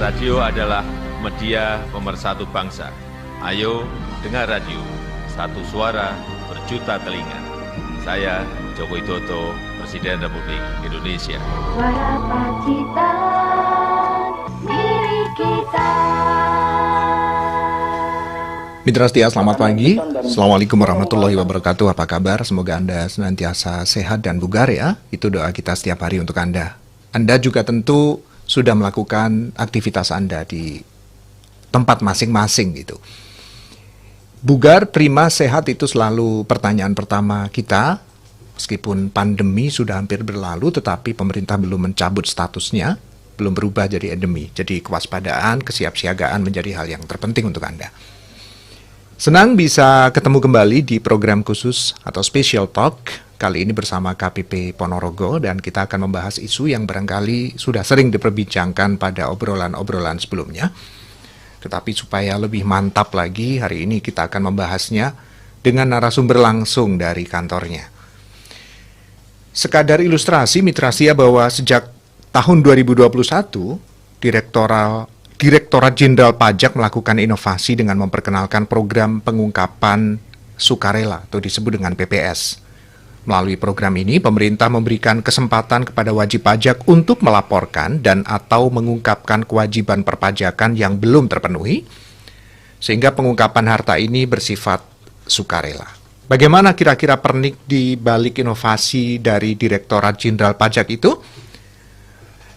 Radio adalah media pemersatu bangsa. Ayo dengar radio, satu suara berjuta telinga. Saya Joko Widodo, Presiden Republik Indonesia. Suara Pacitan milik kita. Mitra setia, selamat pagi. Assalamualaikum warahmatullahi wabarakatuh. Apa kabar? Semoga Anda senantiasa sehat dan bugar ya. Itu doa kita setiap hari untuk Anda. Anda juga tentu sudah melakukan aktivitas Anda di tempat masing-masing gitu. Bugar, prima, sehat itu selalu pertanyaan pertama kita. Meskipun pandemi sudah hampir berlalu, tetapi pemerintah belum mencabut statusnya, belum berubah jadi endemi. Jadi kewaspadaan, kesiapsiagaan menjadi hal yang terpenting untuk Anda. Senang bisa ketemu kembali di program khusus atau Special Talk. Kali ini bersama KPP Ponorogo, dan kita akan membahas isu yang barangkali sudah sering diperbincangkan pada obrolan-obrolan sebelumnya. Tetapi supaya lebih mantap lagi, hari ini kita akan membahasnya dengan narasumber langsung dari kantornya. Sekadar ilustrasi, Mitra Setia, bahwa sejak tahun 2021, Direktorat Jenderal Pajak melakukan inovasi dengan memperkenalkan program pengungkapan sukarela atau disebut dengan PPS. Melalui program ini, pemerintah memberikan kesempatan kepada wajib pajak untuk melaporkan dan atau mengungkapkan kewajiban perpajakan yang belum terpenuhi, sehingga pengungkapan harta ini bersifat sukarela. Bagaimana kira-kira pernik di balik inovasi dari Direktorat Jenderal Pajak itu?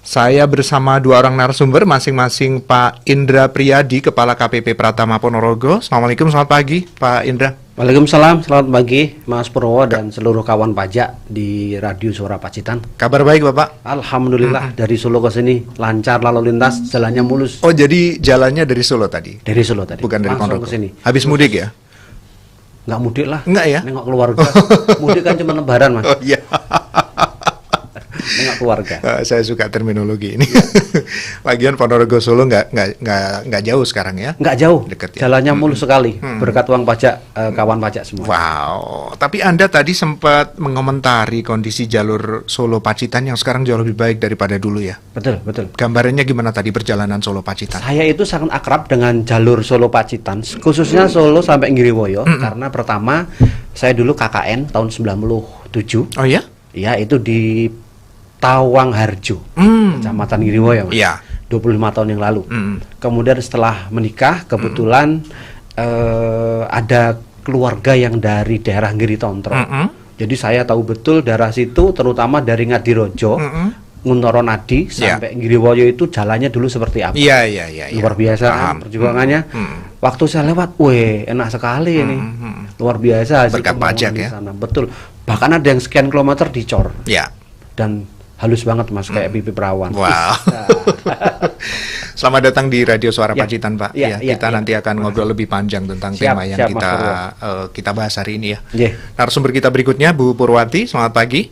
Saya bersama dua orang narasumber, masing-masing Pak Indra Priyadi, Kepala KPP Pratama Ponorogo. Assalamualaikum, selamat pagi Pak Indra. Waalaikumsalam, selamat pagi Mas Purwo dan seluruh kawan pajak di Radio Suara Pacitan. Kabar baik Bapak? Alhamdulillah, dari Solo ke sini lancar lalu lintas, jalannya mulus. Oh, jadi jalannya dari Solo tadi? Dari Solo tadi. Bukan dari langsung Ponorogo? ke sini. Habis mudik ya? Nggak mudik lah. Nggak ya? Nengok keluarga. Mudik kan cuma lebaran, Mas. Oh iya. Nengok keluarga. Saya suka terminologi ini. Lagian Ponorogo Solo nggak jauh sekarang ya? Nggak jauh. Deket ya? Jalannya mulus sekali. Berkat uang pajak kawan pajak semua. Wow. Tapi Anda tadi sempat mengomentari kondisi jalur Solo Pacitan yang sekarang jauh lebih baik daripada dulu ya? Betul, betul. Gambarannya gimana tadi perjalanan Solo Pacitan? Saya itu sangat akrab dengan jalur Solo Pacitan, khususnya Solo sampai Ngiriwoyo, karena pertama saya dulu KKN tahun 97. Oh ya? Ya, itu di Tawang Harjo, Kecamatan Ngiriwoyo, Mas. Iya. 25 tahun yang lalu. Kemudian setelah menikah, kebetulan ada keluarga yang dari daerah Ngiritontro. Jadi saya tahu betul daerah situ, terutama dari Ngadirojo, Nguntoro Nadi sampai Ngiriwoyo itu jalannya dulu seperti apa. Iya. Luar biasa kan perjuangannya. Waktu saya lewat, weh, enak sekali ini. Luar biasa. Berkat pajak ya. Sana. Betul. Bahkan ada yang sekian kilometer dicor. Ya. Dan halus banget Mas, kayak pipi perawan. Wow. Selamat datang di Radio Suara Pacitan, Pak. Ya, kita nanti akan ngobrol lebih panjang tentang tema yang kita bahas hari ini ya. Narasumber kita berikutnya Bu Purwati, selamat pagi.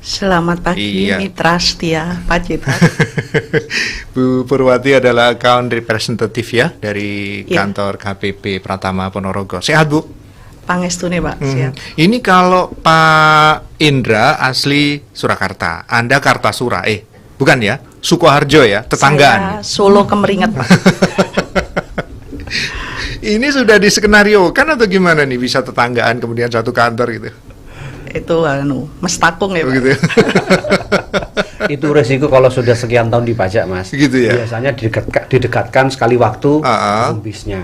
Selamat pagi, Mitra Setia Pacitan. Bu Purwati adalah account representative ya dari kantor KPP Pratama Ponorogo. Sehat Bu? Pangestune Pak, siap. Ini kalau Pak Indra asli Surakarta, Anda Kartasura, bukan ya? Sukoharjo ya, tetanggaan. Saya Solo Kemeringet Pak. Ini sudah diskenariokan atau gimana nih bisa tetanggaan kemudian satu kantor gitu? Itu mestakung ya Pak. Begitu ya? Itu resiko kalau sudah sekian tahun di pajak Mas. Gitu ya? Biasanya didekatkan sekali waktu bisnya.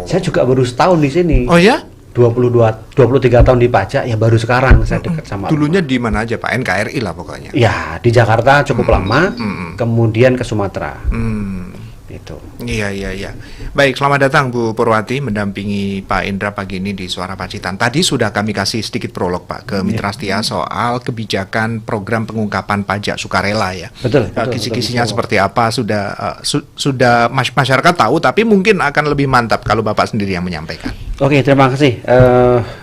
Saya juga baru setahun di sini. Oh ya? 23 tahun di pajak, ya baru sekarang saya dekat sama dulunya rumah. Di mana aja Pak? NKRI lah pokoknya. Ya, di Jakarta cukup lama, kemudian ke Sumatera. Itu. Iya. Baik, selamat datang Bu Purwati mendampingi Pak Indra pagi ini di Suara Pacitan. Tadi sudah kami kasih sedikit prolog Pak ke Mitra Setia soal kebijakan program pengungkapan pajak sukarela ya. Betul. Kisi-kisinya seperti apa sudah masyarakat tahu, tapi mungkin akan lebih mantap kalau Bapak sendiri yang menyampaikan. Oke, terima kasih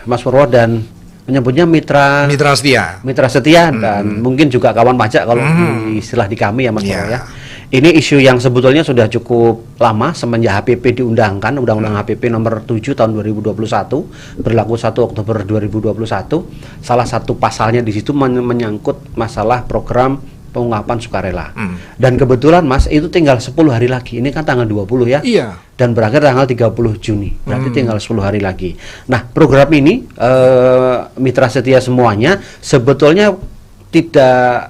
Mas Purwo, dan menyebutnya Mitra Setia dan mungkin juga kawan pajak kalau istilah di kami ya Mas Purwo ya. Ini isu yang sebetulnya sudah cukup lama semenjak HPP diundangkan, Undang-Undang HPP nomor 7 tahun 2021, berlaku 1 Oktober 2021. Salah satu pasalnya di situ menyangkut masalah program pengungkapan sukarela. Dan kebetulan Mas, itu tinggal 10 hari lagi. Ini kan tanggal 20 ya. Iya. Dan berakhir tanggal 30 Juni. Berarti tinggal 10 hari lagi. Nah, program ini mitra setia semuanya sebetulnya tidak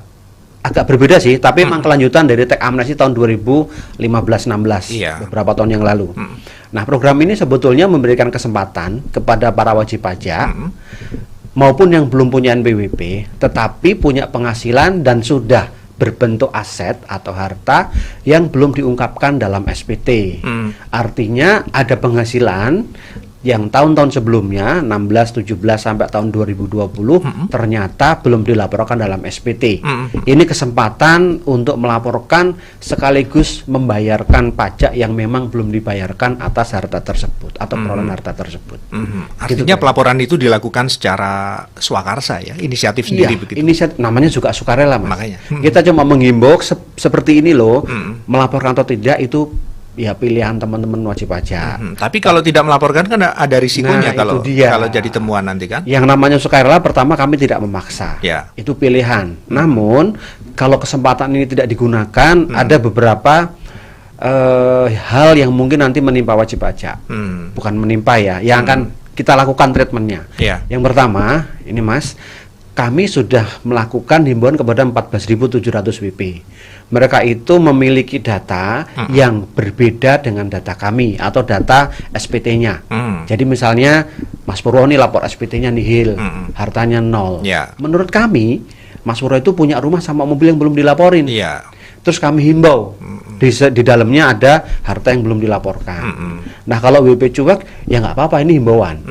agak berbeda sih, tapi memang kelanjutan dari teks amnesti tahun 2015-16, beberapa tahun yang lalu. Nah, program ini sebetulnya memberikan kesempatan kepada para wajib pajak maupun yang belum punya NPWP, tetapi punya penghasilan dan sudah berbentuk aset atau harta yang belum diungkapkan dalam SPT. Artinya ada penghasilan yang tahun-tahun sebelumnya 16, 17 sampai tahun 2020 ternyata belum dilaporkan dalam SPT. Ini kesempatan untuk melaporkan sekaligus membayarkan pajak yang memang belum dibayarkan atas harta tersebut atau perolehan harta tersebut. Artinya gitu, pelaporan itu dilakukan secara swakarsa ya, inisiatif sendiri begitu. Inisiatif, namanya juga sukarela Mas. Makanya. Kita cuma menghimbau seperti ini loh, melaporkan atau tidak itu ya pilihan teman-teman wajib pajak. Tapi kalau tidak melaporkan kan ada risikonya kalau jadi temuan nanti kan. Yang namanya sukarela pertama kami tidak memaksa. Itu pilihan. Namun kalau kesempatan ini tidak digunakan, ada beberapa hal yang mungkin nanti menimpa wajib pajak. Bukan menimpa ya, yang akan kita lakukan treatmentnya. Yang pertama, ini Mas, kami sudah melakukan himbauan kepada 14.700 WP. Mereka itu memiliki data yang berbeda dengan data kami atau data SPT-nya. Jadi misalnya Mas Purwo ini lapor SPT-nya nihil, hartanya 0. Menurut kami, Mas Purwo itu punya rumah sama mobil yang belum dilaporin. Terus kami himbau di dalamnya ada harta yang belum dilaporkan. Nah, kalau WP cuek ya nggak apa-apa, ini himbauan.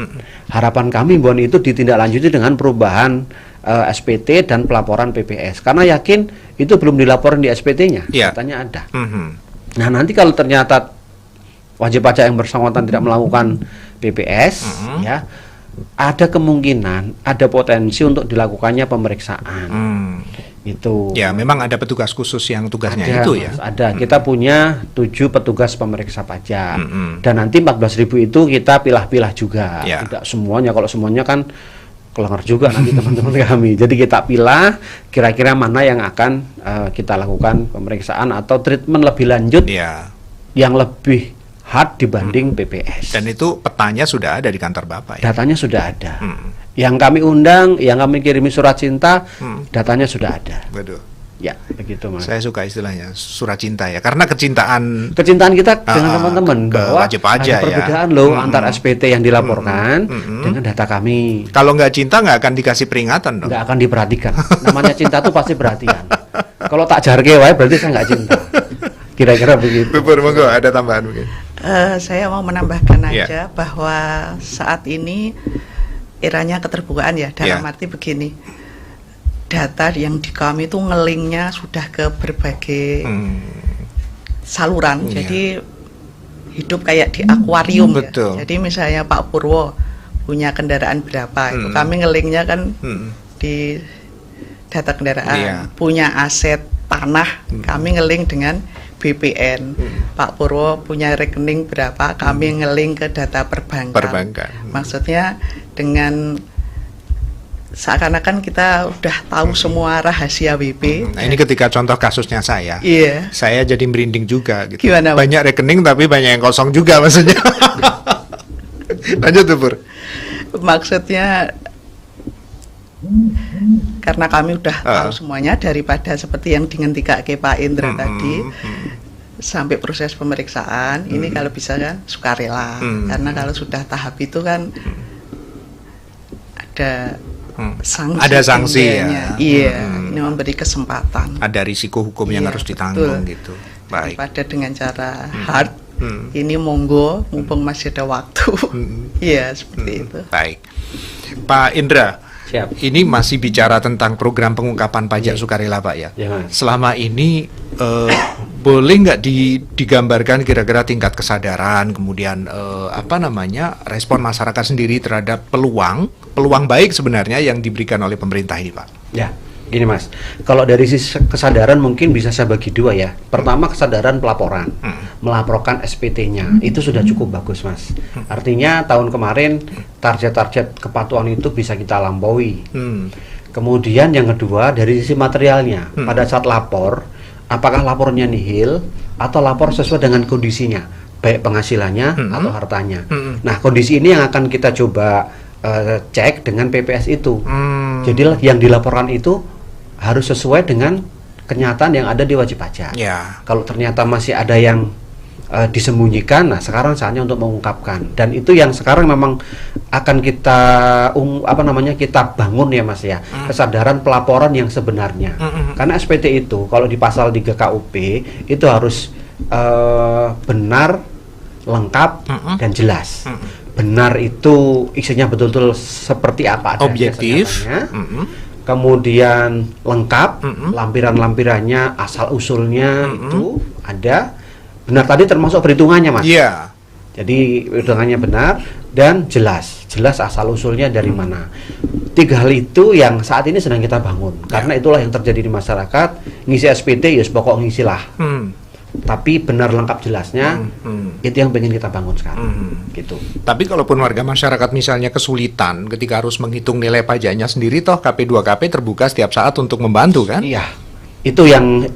Harapan kami himbauan itu ditindaklanjuti dengan perubahan SPT dan pelaporan PPS, karena yakin itu belum dilaporin di SPT-nya, katanya ada. Nah, nanti kalau ternyata wajib pajak yang bersangkutan tidak melakukan PPS, ya ada kemungkinan, ada potensi untuk dilakukannya pemeriksaan. Itu. Ya, memang ada petugas khusus yang tugasnya ada, itu ya. Mas, ada. Kita punya 7 petugas pemeriksa pajak. Dan nanti 14.000 itu kita pilah-pilah juga. Tidak semuanya, kalau semuanya kan kelengar juga nanti teman-teman kami. Jadi kita pilah kira-kira mana yang akan kita lakukan pemeriksaan atau treatment lebih lanjut yang lebih hard dibanding PPS. Dan itu petanya sudah ada di kantor Bapak ya? Datanya sudah ada. Yang kami undang, yang kami kirimi surat cinta, datanya sudah ada. Waduh. Ya, begitu Mas. Saya suka istilahnya surat cinta ya, karena kecintaan kita dengan teman-teman bahwa wajib pajak ada perbedaan loh antara SPT yang dilaporkan dengan data kami. Kalau nggak cinta nggak akan dikasih peringatan dong. Nggak akan diperhatikan. Namanya cinta tuh pasti perhatian. Kalau tak jarke wae berarti saya nggak cinta. Kira-kira begitu. Monggo ada tambahan mungkin. Saya mau menambahkan aja bahwa saat ini eranya keterbukaan ya, dalam arti begini. Data yang di kami itu ngelingnya sudah ke berbagai saluran, jadi hidup kayak di akuarium ya. Jadi misalnya Pak Purwo punya kendaraan berapa, itu kami ngelingnya kan di data kendaraan. Punya aset tanah, kami ngeling dengan BPN. Pak Purwo punya rekening berapa, kami ngeling ke data perbankan. Maksudnya dengan seakan-akan kita udah tahu semua rahasia WP. Nah, ini ketika contoh kasusnya saya, saya jadi merinding juga gitu. Gimana, banyak rekening tapi banyak yang kosong juga maksudnya. Lanjut tuh Pur. Maksudnya karena kami udah tahu semuanya, daripada seperti yang dihentikan ke Pak Indra tadi sampai proses pemeriksaan, ini kalau bisa kan sukarela. Karena kalau sudah tahap itu kan ada sanksi ya. Ini memberi kesempatan. Ada risiko hukum yang harus ditanggung gitu. Baik. Pada dengan cara hard, ini monggo mumpung masih ada waktu. Iya, seperti itu. Baik. Pak Indra, siap. Ini masih bicara tentang program pengungkapan pajak sukarela Pak ya. Selama ini boleh nggak digambarkan kira-kira tingkat kesadaran, kemudian respon masyarakat sendiri terhadap peluang baik sebenarnya yang diberikan oleh pemerintah ini Pak? Ya, gini Mas, kalau dari sisi kesadaran mungkin bisa saya bagi dua ya. Pertama, kesadaran pelaporan, melaporkan SPT-nya itu sudah cukup bagus Mas. Artinya tahun kemarin target-target kepatuhan itu bisa kita lampaui. Kemudian yang kedua dari sisi materialnya, pada saat lapor, apakah lapornya nihil atau lapor sesuai dengan kondisinya, baik penghasilannya atau hartanya. Nah, kondisi ini yang akan kita coba cek dengan PPS itu. Jadi yang dilaporkan itu harus sesuai dengan kenyataan yang ada di wajib pajak. Kalau ternyata masih ada yang disembunyikan, nah sekarang saatnya untuk mengungkapkan. Dan itu yang sekarang memang akan kita kita bangun ya Mas ya, kesadaran pelaporan yang sebenarnya. Karena SPT itu kalau di pasal 3 KUP itu harus benar, lengkap dan jelas. Benar itu isinya betul-betul seperti apa adanya, objektif, kemudian lengkap, lampiran-lampirannya, asal usulnya itu ada. Benar tadi termasuk perhitungannya Mas. Jadi perhitungannya benar dan jelas asal usulnya dari mana. 3 hal itu yang saat ini sedang kita bangun. Karena itulah yang terjadi di masyarakat. Ngisi SPT ya pokok ngisilah. Tapi benar lengkap jelasnya itu yang pengen kita bangun sekarang gitu. Tapi kalaupun warga masyarakat misalnya kesulitan ketika harus menghitung nilai pajaknya sendiri, toh KP2KP terbuka setiap saat untuk membantu kan? Iya, itu yang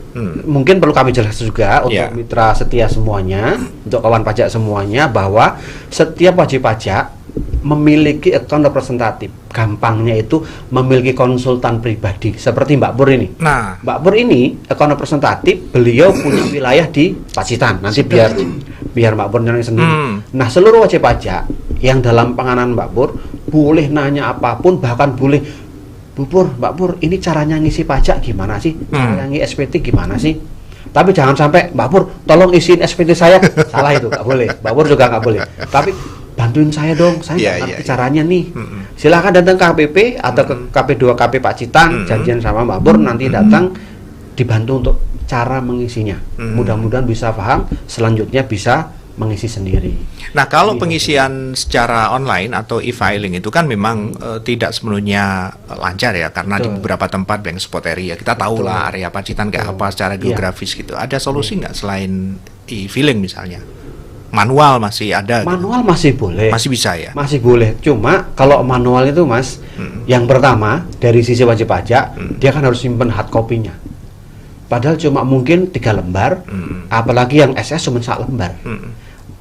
mungkin perlu kami jelaskan juga untuk mitra setia semuanya, untuk kawan pajak semuanya, bahwa setiap wajib pajak memiliki account representatif. Gampangnya itu memiliki konsultan pribadi seperti Mbak Pur ini. Nah, Mbak Pur ini account representatif, beliau punya wilayah di Pacitan. Nanti biar Mbak Pur nyari sendiri. Nah, seluruh wajib pajak yang dalam penganan Mbak Pur boleh nanya apapun, bahkan boleh, Mbak Pur, ini caranya ngisi pajak gimana sih? Caranya ngisi SPT gimana sih? Tapi jangan sampai Mbak Pur, tolong isiin SPT saya. Salah itu, nggak boleh. Mbak Pur juga nggak boleh. Tapi bantuin saya dong, saya nggak ngerti caranya nih. Silakan datang ke KPP atau ke KP2KP Pacitan, janjian sama Mbak Pur, nanti datang dibantu untuk cara mengisinya. Mudah-mudahan bisa paham, selanjutnya bisa mengisi sendiri. Nah, kalau pengisian secara online atau e-filing itu kan memang tidak sepenuhnya lancar ya, karena di beberapa tempat bank spot area, kita tahu lah area Pacitan kayak apa secara geografis gitu. Ada solusi nggak selain e-filing misalnya? Manual masih ada? Manual gitu? Masih boleh. Masih bisa ya? Masih boleh. Cuma kalau manual itu Mas, yang pertama dari sisi wajib pajak, dia kan harus simpen hard copy-nya. Padahal cuma mungkin 3 lembar, apalagi yang SS cuma 1 lembar.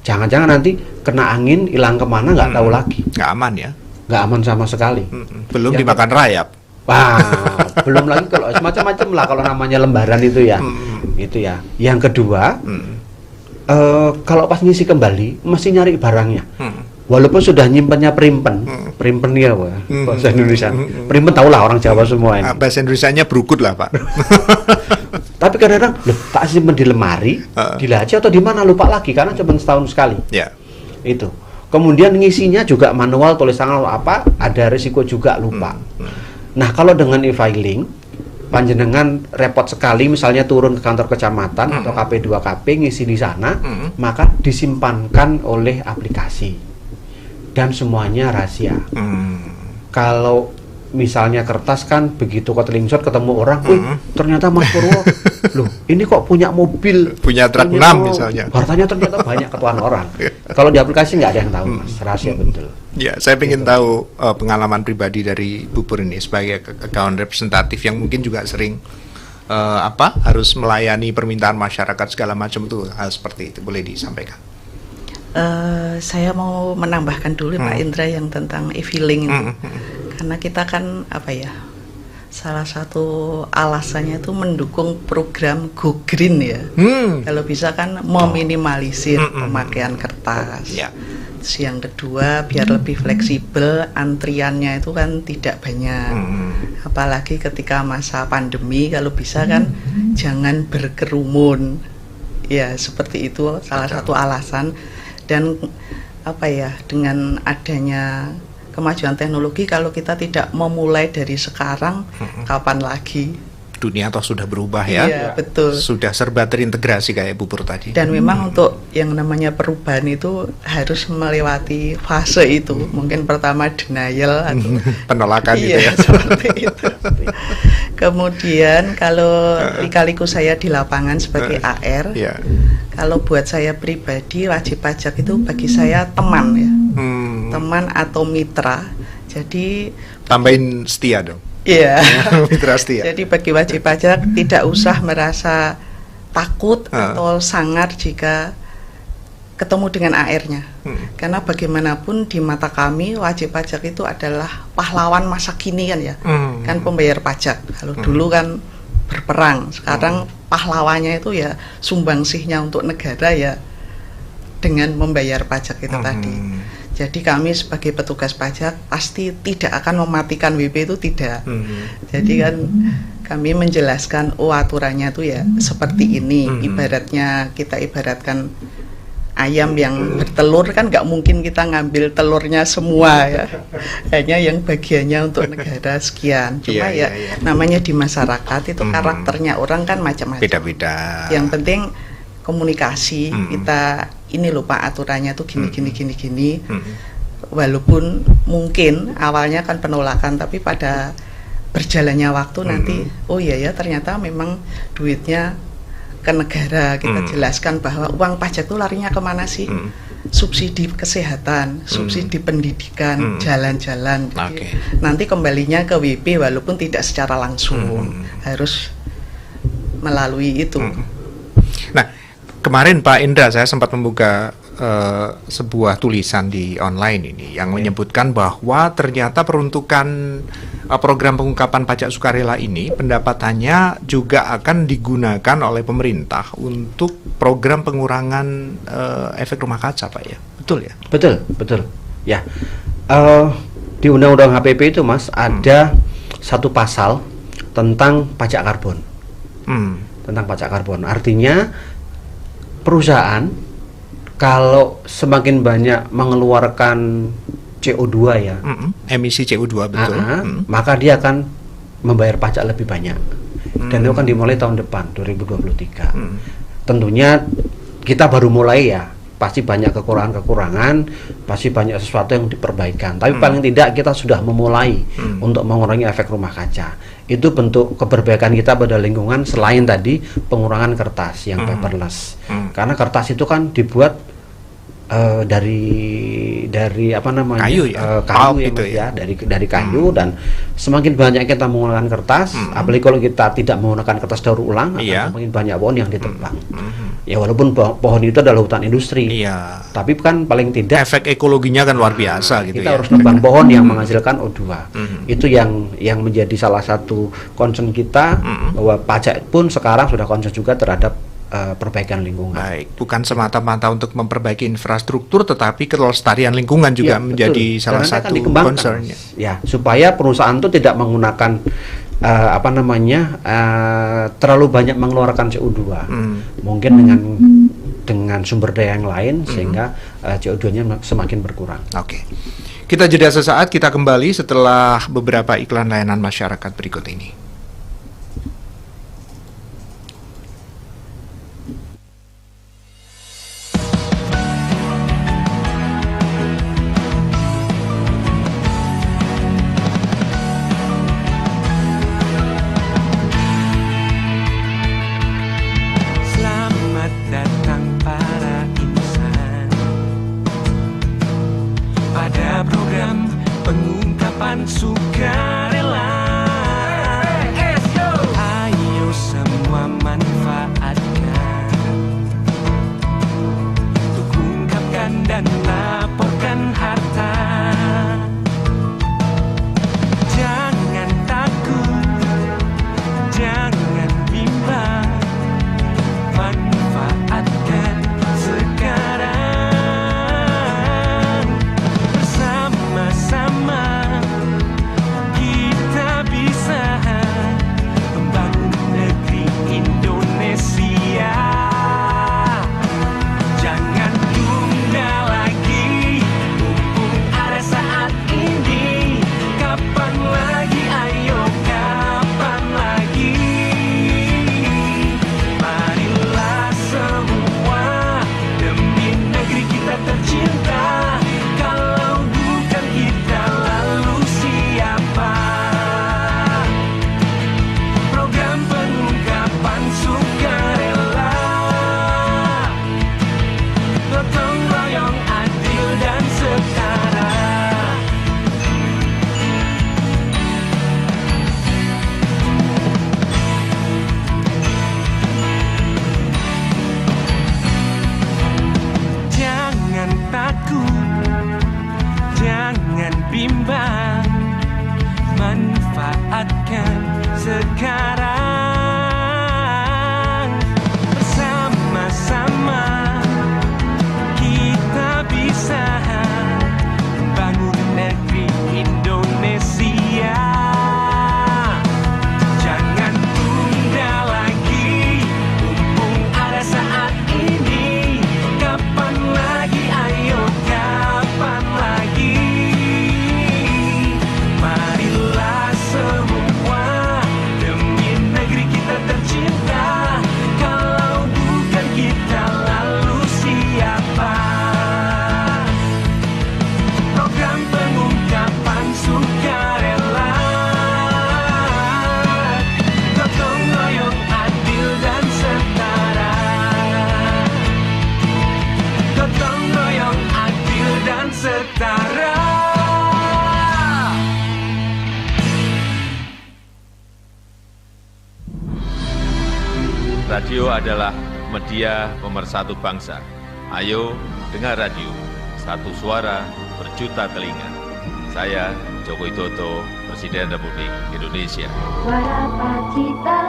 Jangan-jangan nanti kena angin, hilang kemana, nggak tahu lagi. Nggak aman ya? Nggak aman sama sekali. Belum dimakan rayap. Wah, belum lagi kalau macam-macam lah kalau namanya lembaran itu ya. Itu ya. Yang kedua, kalau pas ngisi kembali, mesti nyari barangnya. Walaupun sudah nyimpennya primpen ya bahasa Indonesia. Primpen tau lah orang Jawa semua ini. Bahasa Indonesianya berukut lah Pak. Tapi kadang-kadang tak simpen di lemari, di laci atau di mana lupa lagi karena cuma setahun sekali. Itu. Kemudian ngisinya juga manual, tulis tangan apa, ada risiko juga lupa. Nah, kalau dengan e-filing, panjenengan repot sekali misalnya turun ke kantor kecamatan atau KP2KP ngisi di sana, maka disimpankan oleh aplikasi. Dan semuanya rahasia. Kalau misalnya kertas kan begitu kau screenshot ketemu orang, ternyata Mas Purwo, loh ini kok punya mobil, punya truk 6 misalnya, hartanya ternyata banyak ketuaan orang. Kalau di aplikasi nggak ada yang tahu Mas, rahasia betul. Ya, saya ingin tahu pengalaman pribadi dari Bu Pur ini sebagai account representatif yang mungkin juga sering harus melayani permintaan masyarakat segala macam itu, hal seperti itu boleh disampaikan. Saya mau menambahkan dulu Pak Indra yang tentang e-filing itu. Karena kita kan salah satu alasannya itu mendukung program Go Green ya. Kalau bisa kan meminimalisir pemakaian kertas. Terus yang kedua biar lebih fleksibel, antriannya itu kan tidak banyak. Apalagi ketika masa pandemi, kalau bisa kan jangan berkerumun. Ya seperti itu salah satu alasan. Dan dengan adanya kemajuan teknologi, kalau kita tidak memulai dari sekarang, kapan lagi? Dunia toh sudah berubah ya. Iya, betul. Sudah serba terintegrasi kayak Bu Pur tadi. Dan memang untuk yang namanya perubahan itu harus melewati fase itu. Mungkin pertama denial atau penolakan gitu ya. Seperti itu. Kemudian kalau lika-liku saya di lapangan sebagai AR, kalau buat saya pribadi wajib pajak itu bagi saya teman ya, teman atau mitra. Jadi tambahin setia dong. Iya. Mitra setia. Jadi bagi wajib pajak tidak usah merasa takut atau sangar jika ketemu dengan AR-nya. Karena bagaimanapun di mata kami wajib pajak itu adalah pahlawan masa kini kan ya. Kan pembayar pajak. Kalau dulu kan berperang, sekarang pahlawannya itu ya sumbangsihnya untuk negara ya dengan membayar pajak itu tadi. Jadi kami sebagai petugas pajak pasti tidak akan mematikan WP itu tidak. Jadi kan kami menjelaskan aturannya itu ya seperti ini. Ibaratnya kita ibaratkan ayam yang bertelur kan nggak mungkin kita ngambil telurnya semua ya. Hanya yang bagiannya untuk negara sekian. Cuma namanya di masyarakat itu karakternya orang kan macam-macam. Beda-beda. Yang penting komunikasi kita ini loh Pak aturannya tuh gini. Walaupun mungkin awalnya kan penolakan tapi pada berjalannya waktu nanti oh iya ya ternyata memang duitnya ke negara. Kita jelaskan bahwa uang pajak itu larinya kemana sih? Subsidi kesehatan, subsidi pendidikan, jalan-jalan. Nanti kembalinya ke WP walaupun tidak secara langsung harus melalui itu. Nah, kemarin Pak Indra saya sempat membuka sebuah tulisan di online ini yang menyebutkan bahwa ternyata peruntukan program pengungkapan pajak sukarela ini pendapatannya juga akan digunakan oleh pemerintah untuk program pengurangan efek rumah kaca, Pak ya. Betul ya? Betul. Ya. Di Undang-Undang HPP itu Mas ada satu pasal tentang pajak karbon. Tentang pajak karbon. Artinya perusahaan kalau semakin banyak mengeluarkan CO2 ya, emisi CO2 betul, maka dia akan membayar pajak lebih banyak. Dan itu akan dimulai tahun depan 2023. Tentunya kita baru mulai ya, pasti banyak kekurangan-kekurangan, pasti banyak sesuatu yang diperbaikan. Tapi paling tidak kita sudah memulai untuk mengurangi efek rumah kaca. Itu bentuk keperbaikan kita pada lingkungan selain tadi pengurangan kertas yang paperless. Karena kertas itu kan dibuat dari apa namanya kayu ya, kayu ya, dari kayu dan semakin banyak kita menggunakan kertas, apalagi kalau kita tidak menggunakan kertas daur ulang, akan semakin banyak pohon yang ditebang. Ya walaupun pohon itu adalah hutan industri, tapi kan paling tidak efek ekologinya kan luar biasa gitu. Kita harus nebang pohon yang menghasilkan O2. Itu yang menjadi salah satu concern kita, bahwa pajak pun sekarang sudah concern juga terhadap perbaikan lingkungan. Baik, bukan semata-mata untuk memperbaiki infrastruktur, tetapi kelestarian lingkungan juga menjadi salah satu concernnya. Ya, supaya perusahaan itu tidak menggunakan terlalu banyak mengeluarkan CO2. Mungkin dengan sumber daya yang lain sehingga CO2-nya semakin berkurang. Oke. Kita jeda sesaat, kita kembali setelah beberapa iklan layanan masyarakat berikut ini. Radio adalah media pemersatu bangsa. Ayo dengar radio, satu suara berjuta telinga. Saya Joko Widodo, Presiden Republik Indonesia. Suara pacitan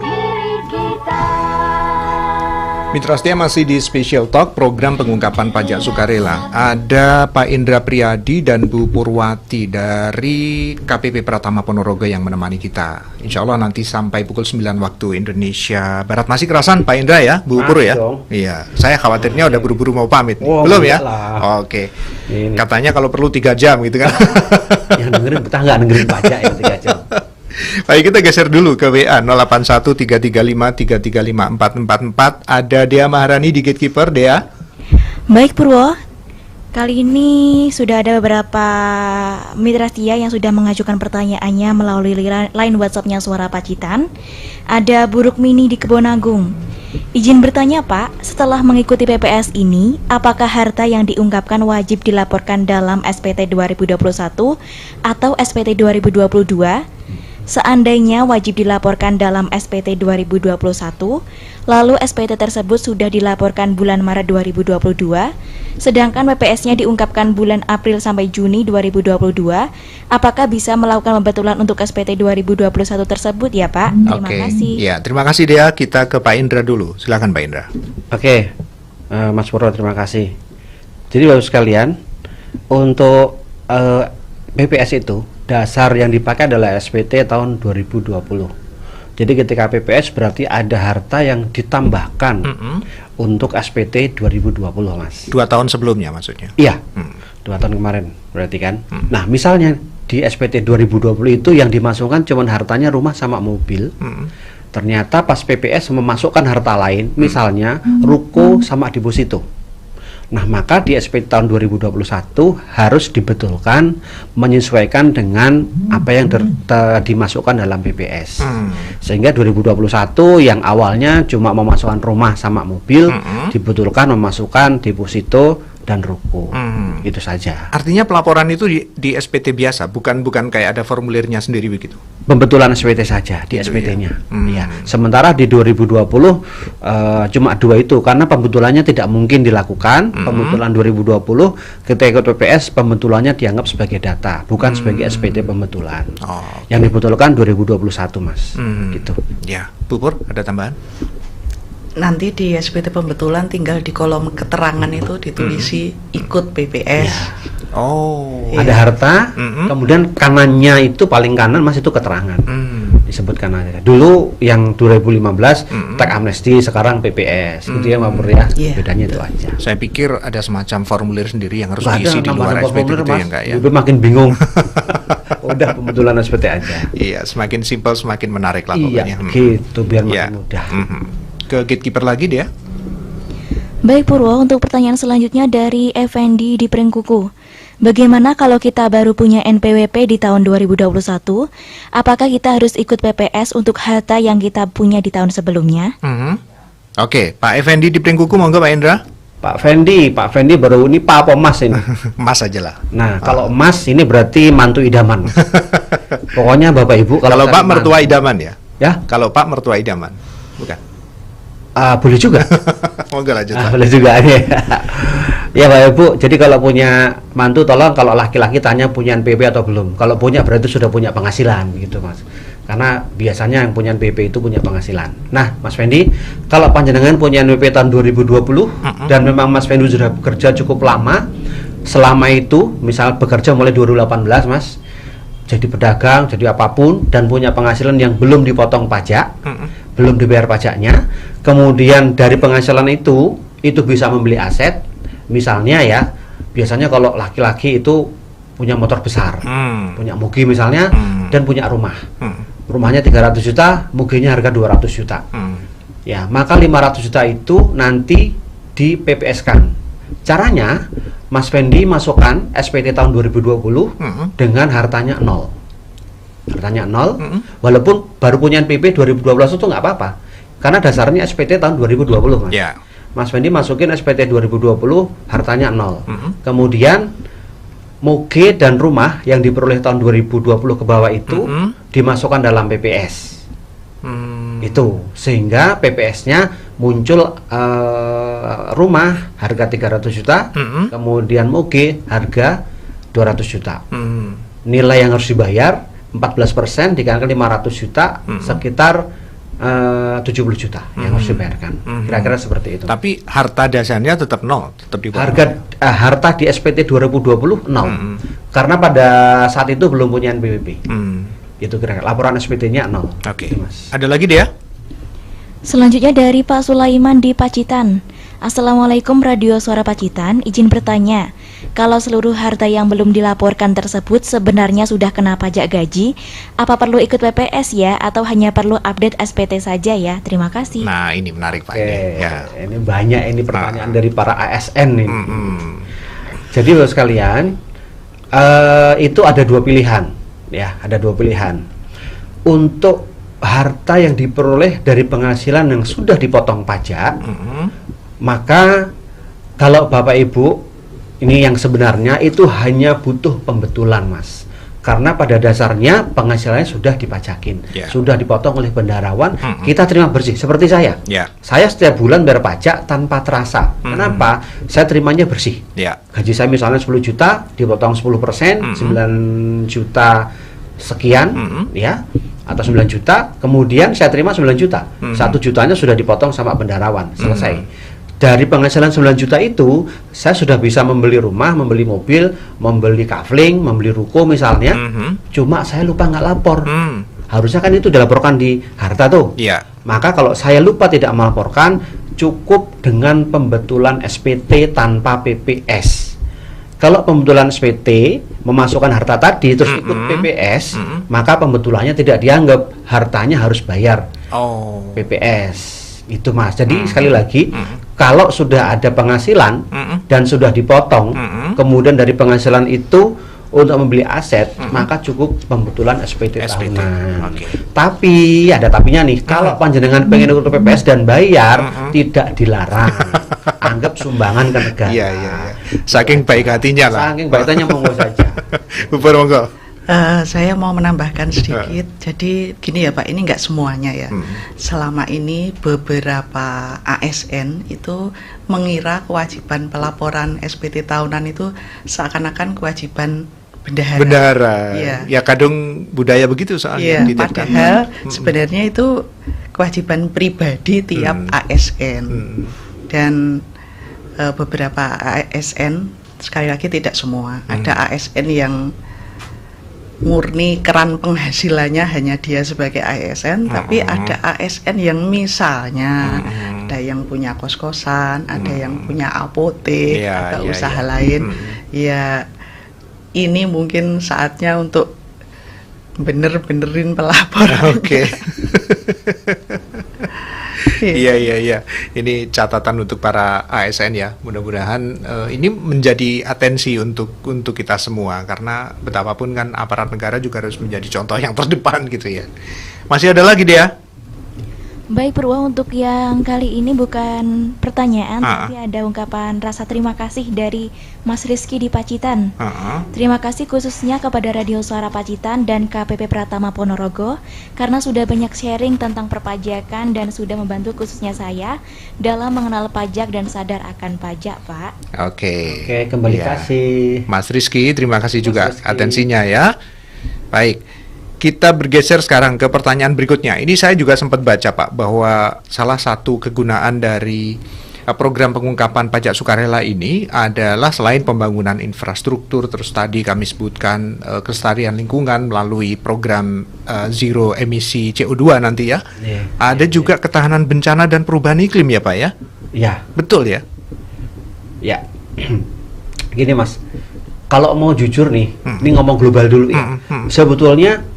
milik kita. Mitra setia masih di Special Talk, program pengungkapan pajak sukarela. Ada Pak Indra Priyadi dan Bu Purwati dari KPP Pratama Ponorogo yang menemani kita. Insya Allah nanti sampai pukul 9 waktu Indonesia Barat. Masih kerasan Pak Indra ya, Bu Pur ya? Iya, saya khawatirnya udah buru-buru mau pamit nih. Belum ya? Oke. Ini. Katanya kalau perlu 3 jam gitu kan. Yang dengerin betah nggak dengerin pajak ya 3 jam. Baik, kita geser dulu ke WA 081335335444. Ada Dea Maharani di Gatekeeper. Dea. Baik Purwo, kali ini sudah ada beberapa mitra setia yang sudah mengajukan pertanyaannya melalui line WhatsApp-nya Suara Pacitan. Ada Buruk Mini di Kebonagung. Izin bertanya Pak, setelah mengikuti PPS ini, apakah harta yang diungkapkan wajib dilaporkan dalam SPT 2021 atau SPT 2022? Seandainya wajib dilaporkan dalam SPT 2021, lalu SPT tersebut sudah dilaporkan bulan Maret 2022, sedangkan PPS-nya diungkapkan bulan April sampai Juni 2022, apakah bisa melakukan pembetulan untuk SPT 2021 tersebut ya Pak? Terima kasih. Ya, terima kasih Dea. Kita ke Pak Indra dulu. Silakan Pak Indra. Oke, Mas Purwo, terima kasih. Jadi Bapak sekalian, untuk PPS itu dasar yang dipakai adalah SPT tahun 2020. Jadi ketika PPS berarti ada harta yang ditambahkan untuk SPT 2020, Mas. 2 tahun sebelumnya maksudnya? Iya, 2 tahun kemarin berarti kan. Nah, misalnya di SPT 2020 itu yang dimasukkan cuma hartanya rumah sama mobil. Ternyata pas PPS memasukkan harta lain, misalnya ruko sama deposito. Nah, maka di SPT tahun 2021 harus dibetulkan menyesuaikan dengan apa yang dimasukkan dalam PPS. Sehingga 2021 yang awalnya cuma memasukkan rumah sama mobil, dibetulkan memasukkan deposito dan ruko. Itu saja. Artinya pelaporan itu di SPT biasa, bukan kayak ada formulirnya sendiri begitu. Pembetulan SPT saja di SPT-nya. Ya. Sementara di 2020 cuma 2 itu karena pembetulannya tidak mungkin dilakukan. Pembetulan 2020 ketika ikut PPS pembetulannya dianggap sebagai data, bukan sebagai SPT pembetulan. Yang dibetulkan 2021, Mas. Gitu. Ya, Bu Pur, ada tambahan? Nanti di SPT pembetulan tinggal di kolom keterangan itu ditulisi ikut PPS. Ada harta, kemudian kanannya itu paling kanan Mas itu keterangan. Disebutkan aja. Dulu yang 2015 teks amnesti, sekarang PPS. Gitu ya Mbak Pur ya. Bedanya itu aja. Saya pikir ada semacam formulir sendiri yang harus diisi di luar SPT itu ya enggak ya? Lebih makin bingung. Udah pembetulan SPT aja. Iya, semakin simpel semakin menarik lah pokoknya. Iya, gitu biar makin mudah. Ke Gatekeeper lagi dia. Baik Purwo, untuk pertanyaan selanjutnya dari Effendi di Pringkuku. Bagaimana kalau kita baru punya NPWP di tahun 2021? Apakah kita harus ikut PPS untuk harta yang kita punya di tahun sebelumnya? Oke, Pak Effendi di Pringkuku, monggo Pak Indra. Pak Fendi baru ini Pak apa Mas ini? Mas aja lah. Nah, kalau Mas ini berarti mantu idaman. Pokoknya Bapak Ibu kalau Pak mertua idaman ya? Ya? Kalau Pak mertua idaman, bukan? Boleh juga. Monggo lanjut. Boleh juga ya. Ya Bapak Ibu, jadi kalau punya mantu tolong kalau laki-laki tanya punya NPWP atau belum. Kalau punya berarti sudah punya penghasilan gitu Mas. Karena biasanya yang punya NPWP itu punya penghasilan. Nah, Mas Fendi, kalau panjenengan punya NPWP tahun 2020 dan memang Mas Fendi sudah bekerja cukup lama, selama itu misal bekerja mulai 2018 Mas, jadi pedagang, jadi apapun dan punya penghasilan yang belum dipotong pajak, belum dibayar pajaknya, kemudian dari penghasilan itu bisa membeli aset. Misalnya ya, biasanya kalau laki-laki itu punya motor besar, punya moge misalnya, dan punya rumah. Rumahnya 300 juta, mogenya harga 200 juta. Ya, maka 500 juta itu nanti di PPS-kan. Caranya, Mas Fendi masukkan SPT tahun 2020 dengan hartanya 0. Hartanya 0, walaupun baru punya NPWP 2012 itu nggak apa-apa. Karena dasarnya SPT tahun 2020, Mas. Yeah. Mas Fendi masukin SPT 2020, hartanya 0. Kemudian moge dan rumah yang diperoleh tahun 2020 ke bawah itu dimasukkan dalam PPS. Itu sehingga PPS-nya muncul rumah harga 300 juta, kemudian moge harga 200 juta. Nilai yang harus dibayar 14% dikalikan 500 juta, sekitar 70 juta yang harus dibayarkan. Kira-kira seperti itu. Tapi harta dasarnya tetap nol, tetap dipotong. Harta di SPT 2020 nol. Karena pada saat itu belum punya NPWP. Itu kira-kira laporan SPT-nya nol. Oke. Ada lagi dia? Selanjutnya dari Pak Sulaiman di Pacitan. Assalamualaikum Radio Suara Pacitan, izin bertanya, kalau seluruh harta yang belum dilaporkan tersebut sebenarnya sudah kena pajak gaji, apa perlu ikut PPS ya, atau hanya perlu update SPT saja ya? Terima kasih. Nah, ini menarik Pak. Ini banyak ini pertanyaan dari para ASN ini. Jadi Bapak sekalian, itu ada dua pilihan, ya, ada dua pilihan. Untuk harta yang diperoleh dari penghasilan yang sudah dipotong pajak, maka kalau Bapak Ibu ini yang sebenarnya itu hanya butuh pembetulan, Mas. Karena pada dasarnya penghasilannya sudah dipajakin, sudah dipotong oleh bendaharawan, kita terima bersih. Seperti saya, saya setiap bulan bayar pajak tanpa terasa. Kenapa? Saya terimanya bersih. Gaji saya misalnya 10 juta, dipotong 10%, 9 juta sekian, ya, atau 9 juta, kemudian saya terima 9 juta. 1 jutanya sudah dipotong sama bendaharawan, selesai. Dari penghasilan 9 juta itu, saya sudah bisa membeli rumah, membeli mobil, membeli kafling, membeli ruko misalnya. Cuma saya lupa nggak lapor. Harusnya kan itu dilaporkan di harta tuh. Maka kalau saya lupa tidak melaporkan, cukup dengan pembetulan SPT tanpa PPS. Kalau pembetulan SPT memasukkan harta tadi terus ikut PPS, maka pembetulannya tidak dianggap, hartanya harus bayar PPS. Itu Mas. Jadi sekali lagi, kalau sudah ada penghasilan dan sudah dipotong, kemudian dari penghasilan itu untuk membeli aset, maka cukup pembetulan SPT tahunan. Tapi ada tapinya nih, kalau panjenengan pengen ikut PPS dan bayar, tidak dilarang. Anggap sumbangan ke negara. Saking baik hatinya lah. Saking baik hatinya, monggo saja. Bupar, monggo. Saya mau menambahkan sedikit. Jadi gini ya Pak, ini nggak semuanya ya. Selama ini beberapa ASN itu mengira kewajiban pelaporan SPT tahunan itu seakan-akan kewajiban bendahara. Ya kadung budaya begitu soalnya. Padahal sebenarnya itu kewajiban pribadi tiap ASN. Dan beberapa ASN, sekali lagi tidak semua, ada ASN yang murni keran penghasilannya hanya dia sebagai ASN, tapi ada ASN yang misalnya ada yang punya kos-kosan, ada yang punya apotek, ada usaha lain. Ya, ini mungkin saatnya untuk benerin pelaporan. Iya. Ini catatan untuk para ASN ya. Mudah-mudahan ini menjadi atensi untuk kita semua, karena betapapun kan aparat negara juga harus menjadi contoh yang terdepan gitu ya. Masih ada lagi dia? Baik Purwo, untuk yang kali ini bukan pertanyaan, tapi ada ungkapan rasa terima kasih dari Mas Rizky di Pacitan. Terima kasih khususnya kepada Radio Suara Pacitan dan KPP Pratama Ponorogo karena sudah banyak sharing tentang perpajakan dan sudah membantu khususnya saya dalam mengenal pajak dan sadar akan pajak, Pak. Oke, kembali kasih Mas Rizky, terima kasih juga atensinya ya. Baik. Kita bergeser sekarang ke pertanyaan berikutnya. Ini saya juga sempat baca Pak, bahwa salah satu kegunaan dari program pengungkapan pajak sukarela ini adalah selain pembangunan infrastruktur, terus tadi kami sebutkan kelestarian lingkungan melalui program zero emisi CO2 nanti ya. Ada juga ketahanan bencana dan perubahan iklim ya Pak ya? Iya. Betul ya? Ya. Gini Mas, kalau mau jujur nih, ini ngomong global dulu ya. Sebetulnya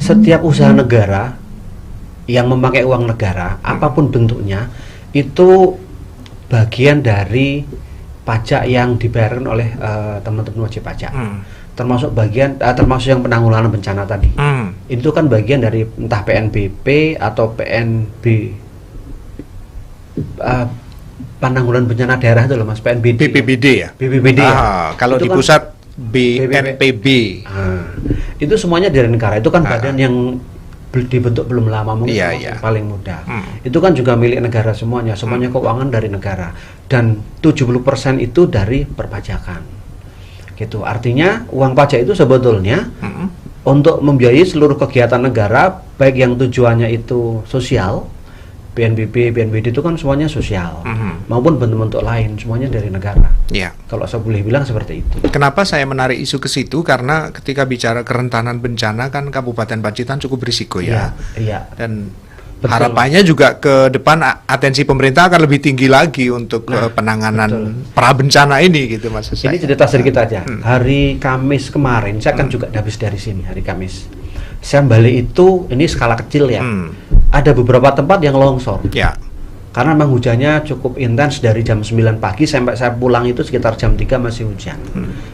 setiap usaha negara yang memakai uang negara, apapun bentuknya, itu bagian dari pajak yang dibayarkan oleh teman-teman wajib pajak. Termasuk bagian, termasuk yang penanggulangan bencana tadi. Itu kan bagian dari entah PNBP atau PNB, penanggulangan bencana daerah itu loh Mas, PNBD. BPBD ya? BPBD ya. Kalau di pusat BNPB. Itu semuanya dari negara. Itu kan badan yang dibentuk belum lama, mungkin paling muda. Itu kan juga milik negara semuanya keuangan dari negara, dan 70% itu dari perpajakan. Gitu. Artinya uang pajak itu sebetulnya untuk membiayai seluruh kegiatan negara, baik yang tujuannya itu sosial, PNBP, PNBD itu kan semuanya sosial, maupun bentuk-bentuk lain, semuanya dari negara. Kalau saya boleh bilang seperti itu. Kenapa saya menarik isu ke situ? Karena ketika bicara kerentanan bencana kan Kabupaten Pacitan cukup berisiko ya. Dan betul. Harapannya juga ke depan atensi pemerintah akan lebih tinggi lagi untuk penanganan pra bencana ini gitu Mas. Ini cerita sedikit aja. Hari Kamis kemarin, saya kan juga habis dari sini hari Kamis. Saya balik itu, ini skala kecil ya. Ada beberapa tempat yang longsor. Karena memang hujannya cukup intens dari jam 9 pagi sampai saya pulang itu sekitar jam 3 masih hujan.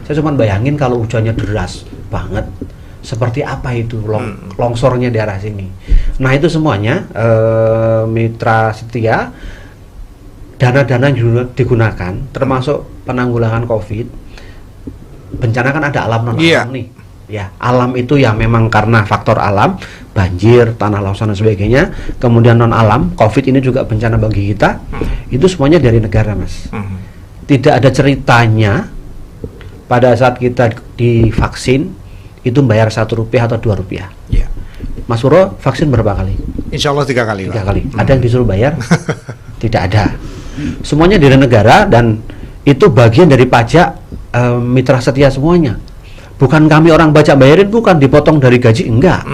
Saya cuma bayangin kalau hujannya deras banget, seperti apa itu longsornya di arah sini. Nah itu semuanya Mitra Setia, dana-dana yang digunakan termasuk penanggulangan COVID. Bencana kan ada alam non-alam nih. Ya, alam itu ya memang karena faktor alam, banjir, tanah longsor dan sebagainya. Kemudian non alam, COVID ini juga bencana bagi kita. Itu semuanya dari negara, Mas. Tidak ada ceritanya pada saat kita divaksin itu bayar Rp1 atau Rp2. Mas Purwo vaksin berapa kali? Insya Allah 3 kali. 3 kali. Ada yang disuruh bayar? Tidak ada. Semuanya dari negara, dan itu bagian dari pajak Mitra Setia semuanya. Bukan kami orang pajak bayarin, bukan dipotong dari gaji, enggak.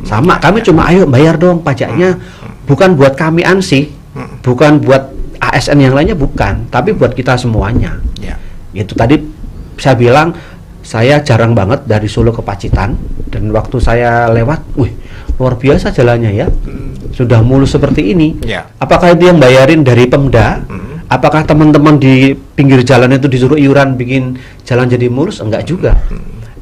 Sama, kami cuma ayo bayar dong pajaknya. Bukan buat kami ANSI, bukan buat ASN yang lainnya, bukan, tapi buat kita semuanya. Itu tadi saya bilang, saya jarang banget dari Solo ke Pacitan, dan waktu saya lewat, wih, luar biasa jalannya ya. Sudah mulus seperti ini. Apakah itu yang bayarin dari Pemda? Apakah teman-teman di pinggir jalan itu disuruh iuran bikin jalan jadi mulus? Enggak juga.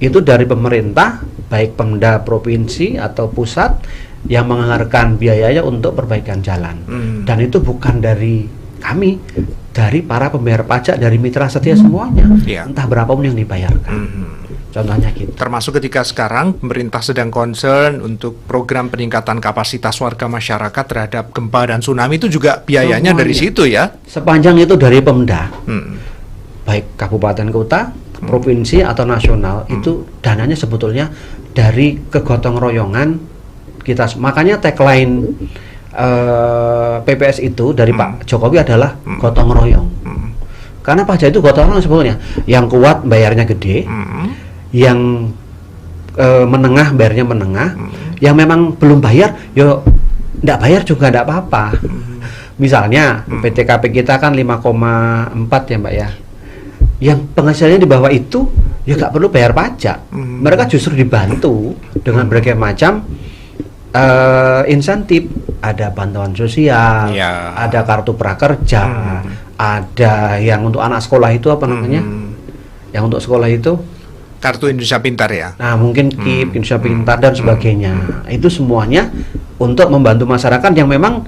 Itu dari pemerintah, baik Pemda provinsi atau pusat, yang menganggarkan biayanya untuk perbaikan jalan. Dan itu bukan dari kami, dari para pembayar pajak, dari Mitra Setia semuanya. Entah berapapun yang dibayarkan. Contohnya gitu. Termasuk ketika sekarang pemerintah sedang concern untuk program peningkatan kapasitas warga masyarakat terhadap gempa dan tsunami, itu juga biayanya dari situ ya? Sepanjang itu dari Pemda, baik kabupaten kota, provinsi atau nasional, itu dananya sebetulnya dari kegotong royongan kita. Makanya tagline PPS itu dari Pak Jokowi adalah gotong royong. Karena pajak itu gotong royong sebetulnya. Yang kuat bayarnya gede, yang menengah bayarnya menengah, yang memang belum bayar, yo nggak bayar juga nggak apa-apa. Misalnya PTKP kita kan 5,4 ya Mbak ya. Yang penghasilannya di bawah itu ya nggak perlu bayar pajak. Mereka justru dibantu dengan berbagai macam insentif. Ada bantuan sosial, ada kartu prakerja, ada yang untuk anak sekolah itu apa namanya? Yang untuk sekolah itu Kartu Indonesia Pintar ya. Nah, mungkin KIP, Indonesia Pintar dan sebagainya. Itu semuanya untuk membantu masyarakat yang memang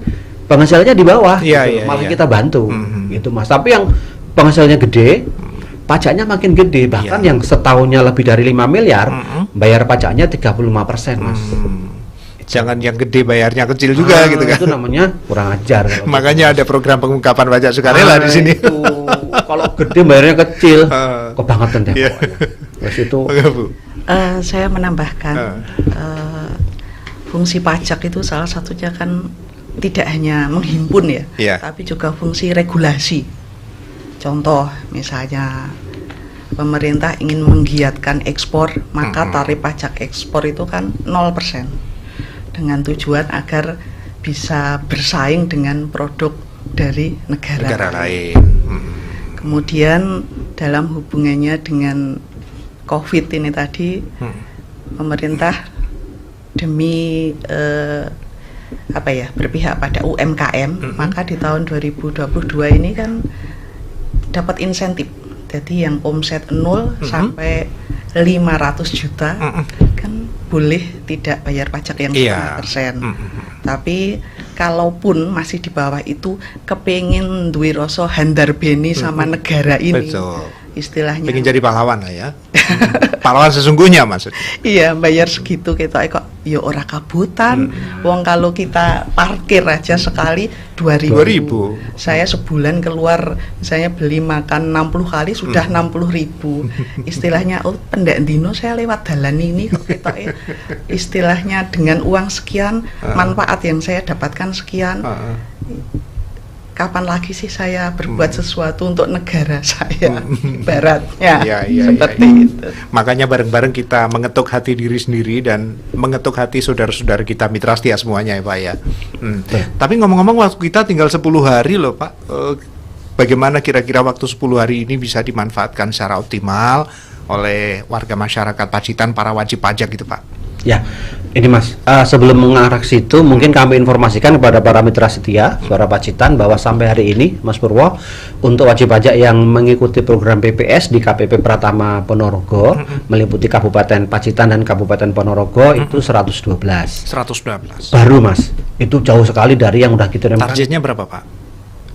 penghasilannya di bawah. Malah kita bantu. Gitu Mas. Tapi yang penghasilannya gede, pajaknya makin gede. Bahkan yang setahunnya lebih dari 5 miliar, bayar pajaknya 35%, Mas. Jangan yang gede bayarnya kecil juga gitu kan. Itu namanya kurang ajar. Makanya ada program pengungkapan pajak sukarela di sini. Kalau gede bayarnya kecil, kebangetan deh. Terus itu saya menambahkan fungsi pajak itu salah satunya kan tidak hanya menghimpun ya, tapi juga fungsi regulasi. Contoh misalnya pemerintah ingin menggiatkan ekspor, maka tarif pajak ekspor itu kan 0%, dengan tujuan agar bisa bersaing dengan produk dari negara lain. Kemudian dalam hubungannya dengan COVID ini tadi, pemerintah demi berpihak pada UMKM, maka di tahun 2022 ini kan dapat insentif. Jadi yang omset 0 sampai 500 juta kan boleh tidak bayar pajak yang 5%. Tapi kalaupun masih di bawah itu, kepengin duwe rasa handar beni sama negara ini, istilahnya. Pengen jadi pahlawan lah ya. Pahlawan sesungguhnya maksudnya. Iya, bayar segitu kita kok ya ora kabutan. Wong kalau kita parkir aja sekali 2.000. Saya sebulan keluar, saya beli makan 60 kali sudah 60.000. Istilahnya pendak dino saya lewat dalan ini kok kita istilahnya dengan uang sekian, manfaat yang saya dapatkan sekian. Kapan lagi sih saya berbuat sesuatu untuk negara saya, baratnya seperti itu. Makanya bareng-bareng kita mengetuk hati diri sendiri dan mengetuk hati saudara-saudara kita Mitra Setia semuanya ya Pak ya. Tapi ngomong-ngomong waktu kita tinggal 10 hari loh Pak. Bagaimana kira-kira waktu 10 hari ini bisa dimanfaatkan secara optimal oleh warga masyarakat Pacitan, para wajib pajak gitu Pak? Ya, ini Mas, sebelum mengarah ke situ, mungkin kami informasikan kepada para mitra setia Suara Pacitan bahwa sampai hari ini, Mas Purwo, untuk wajib pajak yang mengikuti program PPS di KPP Pratama Ponorogo, meliputi Kabupaten Pacitan dan Kabupaten Ponorogo, itu 112. 112. Baru Mas, itu jauh sekali dari yang udah kita kirimkan. Targetnya berapa Pak?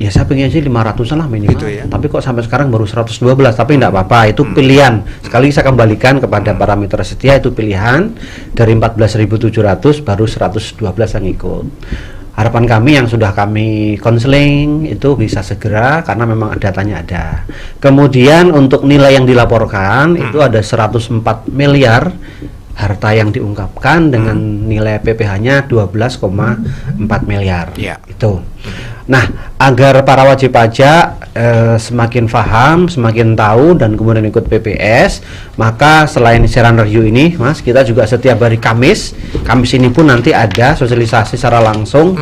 Ya saya pengen sih 500-an lah minimal gitu ya? Tapi kok sampai sekarang baru 112, tapi enggak apa-apa, itu pilihan. Sekali saya kembalikan kepada para mitra setia, itu pilihan. Dari 14.700 baru 112 yang ikut. Harapan kami yang sudah kami konseling itu bisa segera, karena memang datanya ada. Kemudian untuk nilai yang dilaporkan itu ada 104 miliar harta yang diungkapkan dengan nilai PPh-nya 12,4 miliar. Itu. Nah, agar para wajib pajak semakin paham, semakin tahu dan kemudian ikut PPS, maka selain siaran radio ini, Mas, kita juga setiap hari Kamis ini pun nanti ada sosialisasi secara langsung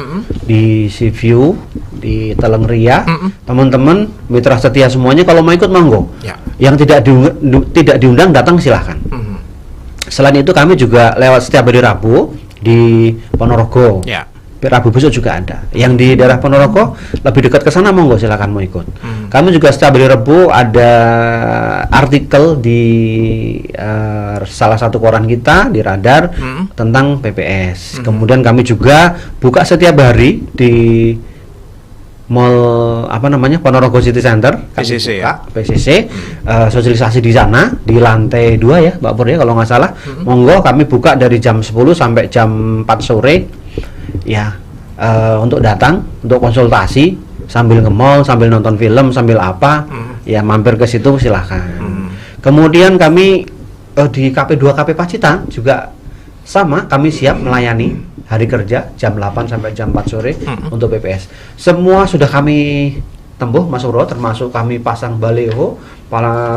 di Seaview, di Telengria. Teman-teman mitra setia semuanya kalau mau ikut monggo. Yang tidak diundang datang silahkan. Selain itu kami juga lewat setiap hari Rabu di Ponorogo. Rabu besok juga ada. Yang di daerah Ponorogo lebih dekat ke sana monggo silakan mau ikut. Kami juga setiap hari Rabu ada artikel di salah satu koran kita di Radar tentang PPS. Kemudian kami juga buka setiap hari di Mall Ponorogo City Center, PCC ya. PCC, sosialisasi di sana di lantai 2 ya, Mbak Pur ya kalau nggak salah. Monggo kami buka dari jam 10 sampai jam 4 sore. Ya, untuk datang, untuk konsultasi sambil ke mall, sambil nonton film, sambil apa, ya mampir ke situ silahkan. Kemudian kami di KP2 KP Pacitan juga sama, kami siap melayani hari kerja jam 8 sampai jam 4 sore untuk PPS. Semua sudah kami tempuh Mas Uro, termasuk kami pasang baliho,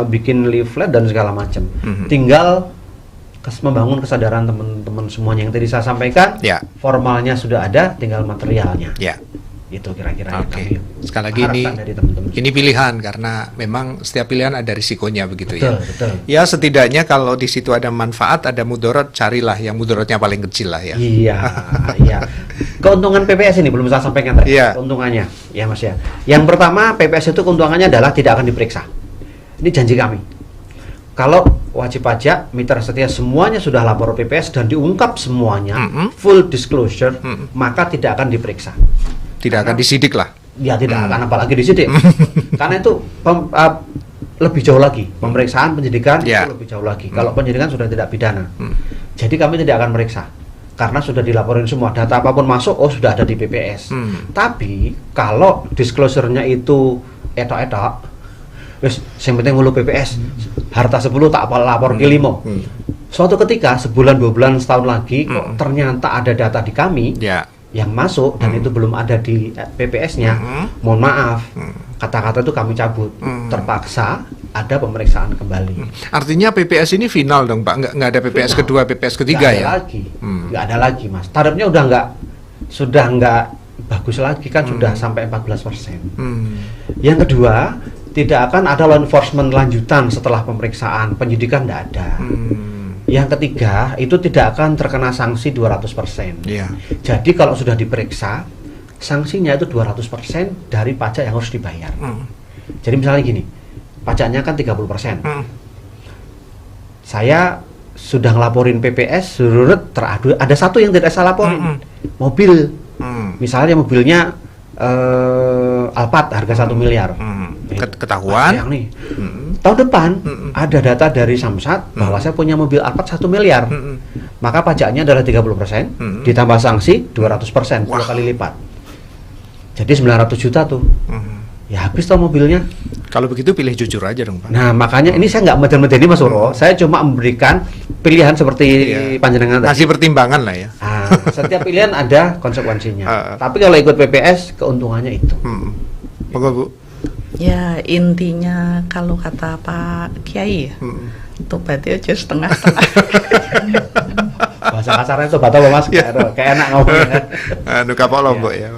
bikin leaflet dan segala macam. Tinggal membangun kesadaran teman-teman semuanya yang tadi saya sampaikan. Formalnya sudah ada, tinggal materialnya. Itu kira-kira yang kami sekali lagi ini pilihan, karena memang setiap pilihan ada risikonya begitu. Betul. Ya setidaknya kalau di situ ada manfaat, ada mudorot, carilah yang mudorotnya paling kecil lah ya. Iya. Keuntungan PPS ini belum saya sampaikan tadi. Keuntungannya ya Mas ya. Yang pertama, PPS itu keuntungannya adalah tidak akan diperiksa. Ini janji kami. Kalau wajib pajak mitra setia semuanya sudah lapor PPS dan diungkap semuanya, full disclosure, maka tidak akan diperiksa. Tidak akan disidik lah. Ya tidak akan, apalagi disidik. Karena itu lebih jauh lagi, pemeriksaan penyidikan itu lebih jauh lagi. Kalau penyidikan sudah tidak pidana. Jadi kami tidak akan meriksa, karena sudah dilaporin semua, data apapun masuk, sudah ada di PPS. Tapi kalau disclosure-nya itu etok-etok, wis yang penting ngulu PPS, harta 10 tak apa lapor ke 5. Suatu ketika sebulan, 2 bulan, setahun lagi kok ternyata ada data di kami yang masuk dan itu belum ada di PPS-nya, mohon maaf, kata-kata itu kami cabut. Terpaksa ada pemeriksaan kembali. Artinya PPS ini final dong Pak, nggak ada PPS kedua, PPS ketiga ya? Nggak ada lagi Mas, tarifnya sudah nggak bagus lagi kan, sudah sampai 14%. Yang kedua, tidak akan ada law enforcement lanjutan setelah pemeriksaan, penyidikan tidak ada. Yang ketiga, itu tidak akan terkena sanksi 200%. Jadi kalau sudah diperiksa, sanksinya itu 200% dari pajak yang harus dibayar. Jadi misalnya gini, pajaknya kan 30%. Saya sudah ngelaporin PPS, teradu, ada satu yang tidak saya laporin, mobil. Misalnya mobilnya Alphard harga 1 miliar. Ketahuan nih. tahun depan ada data dari Samsat bahwa saya punya mobil Alphard 1 miliar, maka pajaknya adalah 30%, ditambah sanksi 200%, 2 kali lipat. Jadi 900 juta tuh. Ya habis tau mobilnya. Kalau begitu pilih jujur aja dong Pak. Nah makanya ini saya nggak meden-medeni Mas Woro, saya cuma memberikan pilihan seperti panjenengan tadi. Kasih pertimbangan lah ya. Setiap pilihan ada konsekuensinya. Tapi kalau ikut PPS keuntungannya itu. Monggo Bu. Ya intinya kalau kata Pak Kiai ya, tobatnya aja setengah-setengah. Bahasa kasarnya itu bata Mas, kayak enak ngomongnya. Anu kapok Lombok ya.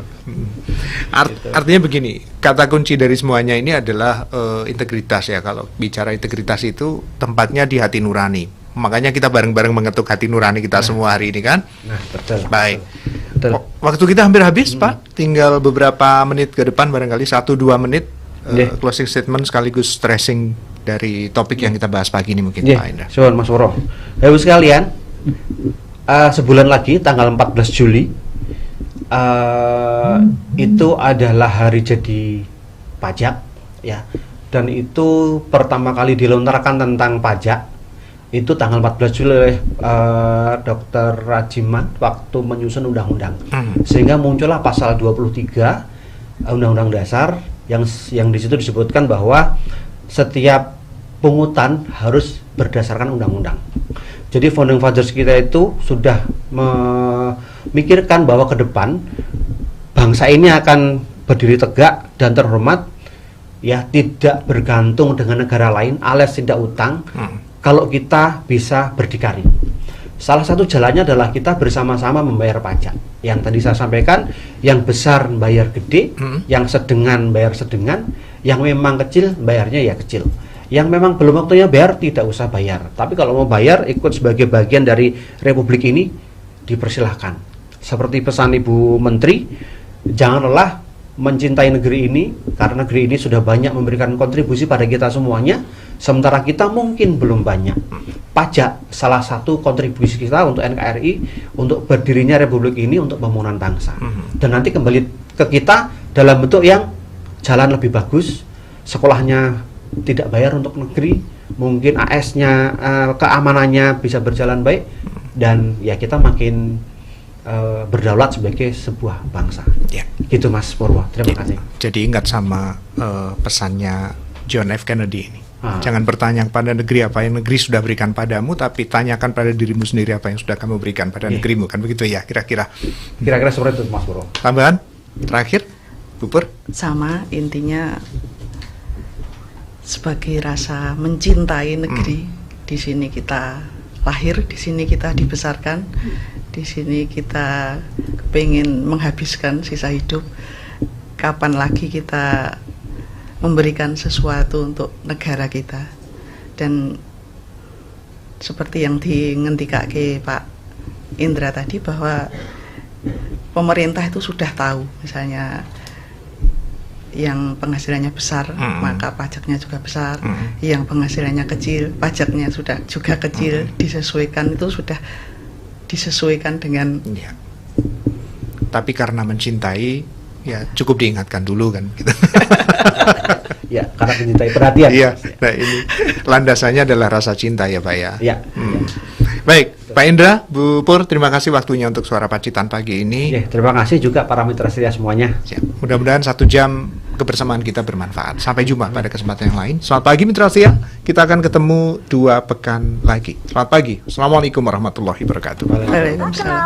Artinya begini, kata kunci dari semuanya ini adalah integritas ya. Kalau bicara integritas itu tempatnya di hati nurani. Makanya kita bareng-bareng mengetuk hati nurani kita semua hari ini kan. Nah, betul. Baik. Betul. Waktu kita hampir habis Pak, tinggal beberapa menit ke depan barangkali 1-2 menit closing statement sekaligus stressing dari topik yang kita bahas pagi ini mungkin Pak Indra. Soal Mas Woro. Bapak sekalian, sebulan lagi tanggal 14 Juli itu adalah hari jadi pajak ya, dan itu pertama kali dilontarkan tentang pajak itu tanggal 14 Juli oleh Dr. Rajiman waktu menyusun undang-undang, sehingga muncullah pasal 23 Undang-Undang Dasar yang di situ disebutkan bahwa setiap pungutan harus berdasarkan undang-undang. Jadi founding fathers kita itu sudah memikirkan bahwa ke depan bangsa ini akan berdiri tegak dan terhormat, ya tidak bergantung dengan negara lain alias tidak utang. Kalau kita bisa berdikari, salah satu jalannya adalah kita bersama-sama membayar pajak. Yang tadi saya sampaikan, yang besar bayar gede, yang sedengan bayar sedengan, yang memang kecil bayarnya ya kecil. Yang memang belum waktunya bayar tidak usah bayar. Tapi kalau mau bayar ikut sebagai bagian dari republik ini dipersilahkan. Seperti pesan Ibu Menteri, jangan lelah mencintai negeri ini karena negeri ini sudah banyak memberikan kontribusi pada kita semuanya, sementara kita mungkin belum banyak. Pajak salah satu kontribusi kita untuk NKRI, untuk berdirinya republik ini, untuk pembangunan bangsa. Dan nanti kembali ke kita dalam bentuk yang jalan lebih bagus, sekolahnya tidak bayar untuk negeri, mungkin AS-nya, keamanannya bisa berjalan baik, dan ya kita makin berdaulat sebagai sebuah bangsa. Gitu Mas Purwo, terima kasih. Jadi ingat sama pesannya John F. Kennedy ini. Jangan bertanya pada negeri apa yang negeri sudah berikan padamu, tapi tanyakan pada dirimu sendiri apa yang sudah kamu berikan pada negerimu, kan begitu ya kira-kira. Kira-kira seperti itu Mas Purwo. Tambahan terakhir, Bu Pur? Sama, intinya sebagai rasa mencintai negeri. Di sini kita lahir, di sini kita dibesarkan, di sini kita pengen menghabiskan sisa hidup. Kapan lagi kita memberikan sesuatu untuk negara kita? Dan seperti yang dingentikake Pak Indra tadi, bahwa pemerintah itu sudah tahu, misalnya yang penghasilannya besar maka pajaknya juga besar, yang penghasilannya kecil pajaknya sudah juga kecil, disesuaikan, itu sudah disesuaikan dengan tapi karena mencintai ya cukup diingatkan dulu kan gitu. Ya karena mencintai perhatian. Iya, nah ini landasannya adalah rasa cinta ya Pak ya. Iya. Baik, Pak Indra, Bu Pur, terima kasih waktunya untuk Suara Pacitan pagi ini. Terima kasih juga para mitra setia semuanya. Siap. Mudah-mudahan 1 jam kebersamaan kita bermanfaat. Sampai jumpa pada kesempatan yang lain. Selamat pagi mitra setia. Kita akan ketemu 2 pekan lagi. Selamat pagi. Assalamualaikum warahmatullahi wabarakatuh. Waalaikumsalam.